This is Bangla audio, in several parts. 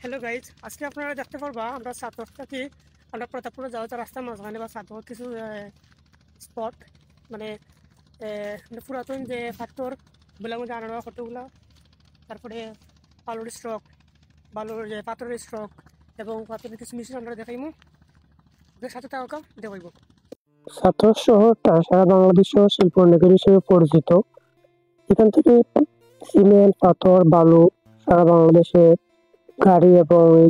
হ্যালো গাইজ, আজকে আপনারা দেখতে পারবা আমরা সাতর থেকে আমরা প্রতাপপুরে যাওয়া রাস্তার মাঝখানে বা সাতর কিছু স্পট মানে পুরাতন যে পাথর গুলা মধ্যে আনা ফটোগুলা, তারপরে বালুর স্ট্রক, বালুর যে পাথরের স্ট্রক এবং পাথরের কিছু মেশিন আমরা দেখাইমু। সাথে তাওকা দেখাইব। সাতর শহরটা সারা বাংলাদেশ শিল্প নগরী হিসেবে পরিচিত। এখান থেকে সিমেন্ট, পাথর, বালু সারা বাংলাদেশে গাড়ি এবং এই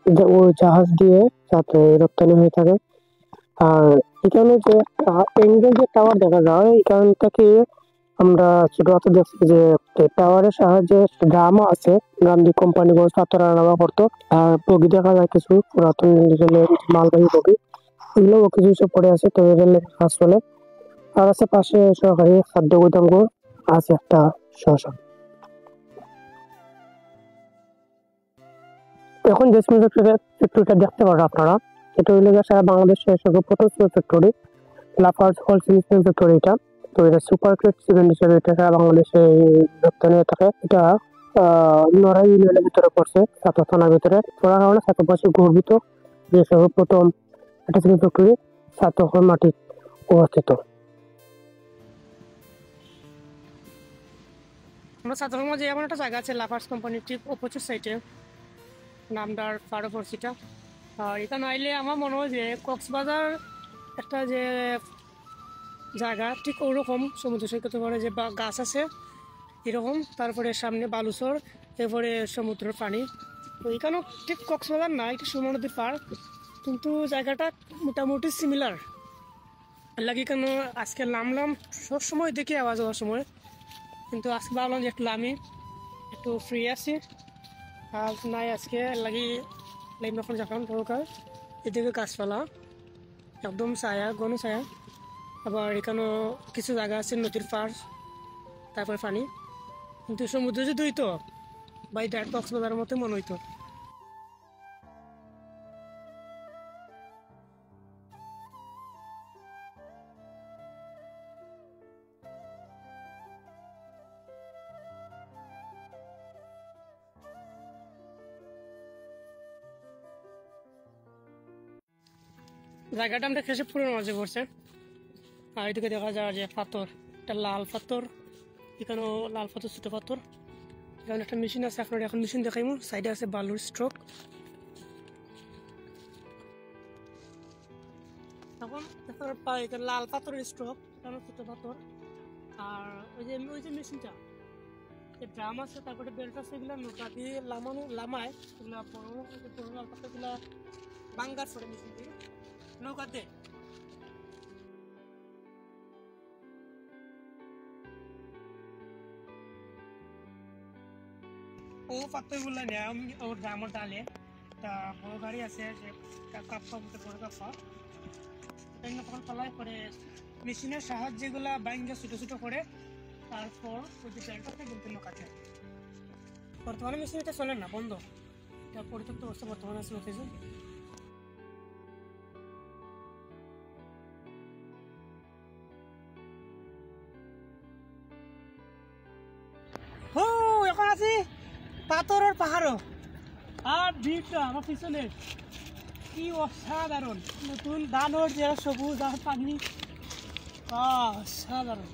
যে ওই জাহাজ দিয়ে যাতে রপ্তানি হয়ে থাকে। আর এখানে যে এঙ্গেল যে টাওয়ার দেখা যায়, এখান থেকে আমরা ছোট হাতে দেখছি যে টাওয়ারের সাহায্যে ড্রামও আছে, ড্রাম দিয়ে কোম্পানিগঞ্জ পাথর আনা করতো। আর বগি দেখা যায় কিছু পুরাতন রেলের মালবাহী বগি, এগুলো কিছু কিছু পড়ে আছে, তো রেলের কাজ চলে। আর আছে পাশে সরকারি খাদ্য গুদাম আছে একটা শ্মশান। এখন যে ফ্যাক্টরিটা দেখতে পারেন আপনারা, এটা হইলে সারা বাংলাদেশের সর্বপ্রথম ফ্যাক্টরি, লাফার্জ হোলসেল ফ্যাক্টরি। এটা তো এটা সুপার গ্রেড সিমেন্ট হিসেবে এটা সারা বাংলাদেশে রপ্তানি হয়ে থাকে। এটা নড়াই ইউনিয়নের ভিতরে পড়ছে, সাতর থানার ভিতরে পড়ার কারণে সাতরবাসী গর্বিত যে সর্বপ্রথম একটা সিমেন্ট ফ্যাক্টরি সাতর মাটি অবস্থিত। আমরা সাতরের মাঝে এমন একটা জায়গা আছে লাফার্স কোম্পানির ঠিক অপোজিট সাইডে, নামদার ফারোফরসিটা। আর এখানে আইলে আমার মনে হয় যে কক্সবাজার একটা যে জায়গা ঠিক ওরকম সমুদ্র সৈকতে পরে যে গাছ আছে এরকম, তারপরে সামনে বালুচর, এরপরে সমুদ্রের পানি। তো এখানেও ঠিক কক্সবাজার না, এটা সুরমা নদীর পার, কিন্তু জায়গাটা মোটামুটি সিমিলার লাগে। কেন আজকে নামলাম, সব সময় দেখি আওয়াজ হওয়ার সময়, কিন্তু আজকে ভাবলাম যে একটু নামি, একটু ফ্রি আছি আর নাই আজকে লাগি লাইম এখন যখন দরকার। এদিকে গাছপালা একদম ছায়া, ঘন ছায়া। আবার এখানেও কিছু জায়গা আছে নদীর পার, তারপরে পানি, কিন্তু সমুদ্র যদি হইতো বা এই ডাইরেক্ট কক্সবাজারের মতো মনে হইতো। জায়গাটা আমরা খেসে পুরো মাঝে পড়ছে। আর এদিকে দেখা যায় যে পাথর, একটা লাল পাথর, এখানেও লাল পাথর, ছোটো পাথর। এখানে একটা মেশিন আছে, আপনার এখন মেশিন দেখাইমু। সাইডে আছে বালুর স্ট্রোক। এখন এখানে লাল পাথরের স্ট্রোক, এখানে ছোটো পাথর। আর ওই যে মেশিনটা, যে ড্রাম আছে, তারপরে বেল্ট আছে, এগুলো নৌকা দিয়ে লামায় এগুলো বড় লাল পাথরগুলো বাঙ্গার করে মেশিন দিয়ে নৌকাতে। ও পাথরগুলো নেয় ওর ড্রামও ডালে। একটা বড় গাড়ি আছে, যে কাপ্পা মতো বড় কাপ্পা, তখন ফলাই করে মেশিনের সাহায্যে যেগুলা বাইঙ্গা ছোটো ছোটো করে, তারপর ওই যে বেল্টটা কিন্তু নৌকাতে। বর্তমানে মেশিন এটা চলে না, বন্ধ, এটা পরিত্যক্ত অবস্থা বর্তমানে আছে অফিসে। এখন আছি পাথরের পাহাড়ও, আর ভিড়টা আমার পিছনে কি অসাধারণ, নতুন ধানের যে সবুজ আর পানি, অসাধারণ।